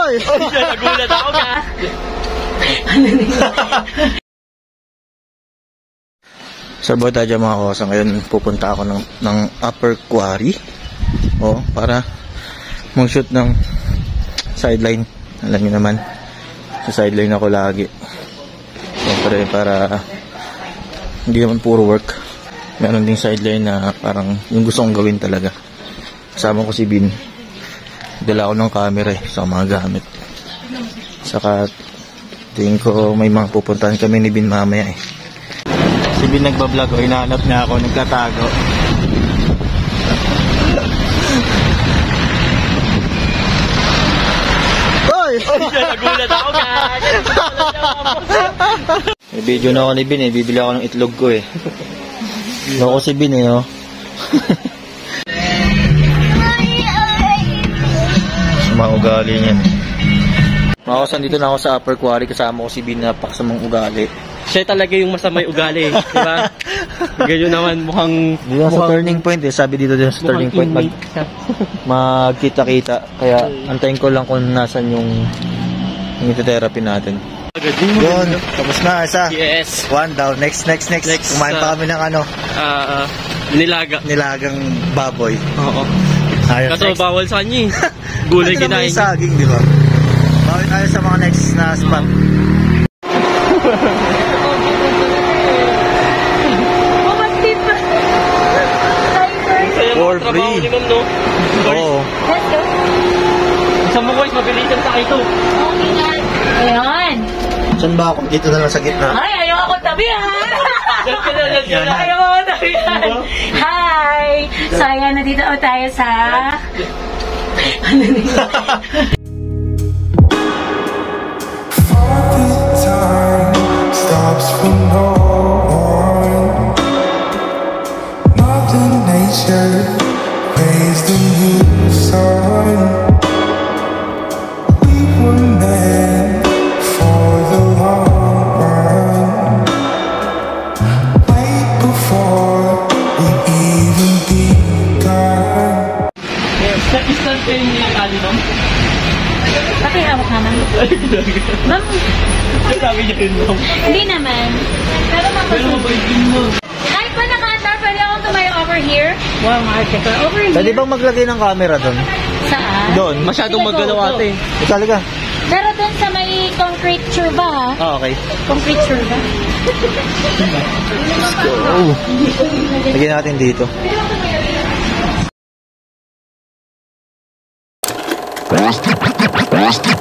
Oy! Nagulat ako ka. Surboy tayo dyan mga kosa. Ngayon pupunta ako ng upper quarry. Para mag-shoot ng sideline. Alam niyo naman, sa sideline ako lagi. Siyempre para hindi naman puro work. Meron ding sideline na parang yung gusto kong gawin talaga. Kasama ko si Bin. Dala ko ng camera sa mga gamit. Saka tingin ko may mga pupuntahan kami ni Bin mamaya Si Bin nagbablog o hinahanap niya ako, nagtatago. Hoy! Nagulat ako ka. May video na ako ni Bin bibili ako ng itlog ko Loko si Bin Mga ugali niyan. Makakusan dito na ako sa upper quarry, kasama ko si Bin na paksamang ugali. Siya talaga yung masamay ugali, diba? Ganyan naman mukhang sa turning point sabi dito din sa turning point magkita-kita. Kaya antayin ko lang kung nasan yung therapy natin. Yun, tapos na isa. Yes. One down. Next. Kumain pa kami ng nilagang baboy. Oo. Kaso bawal sa kanya Gulay kinain niya. Saging, di ba? Bawal tayo sa mga next na spot. For free. Oo. Let's go. Sa mo guys, mabilisan sa ito. Okay guys. Ayan. Saan ba ako? Dito na lang sa gitna. Ay, ayaw ako tabihan. Ayaw ako tabihan. Hi. So, ayan, nandito tayo sa... Stops for no one. Mother Nature raised a new sun. We were meant for the long run. Way before we even begun. Sa instant kayo niya kali no? Pati hawak naman. Ma'am? Sabi niya yun no? Hindi naman. Pero mapasok. Kahit pa naka-atar, pwede akong tumayo over here. Wow, market. Over here. Pwede bang maglagay ng camera doon? Saan? Doon. Masyadong magalaw ate. Talaga? Pero doon sa may concrete turba Okay. Concrete turba. Let's go. Lagyan natin dito. Basta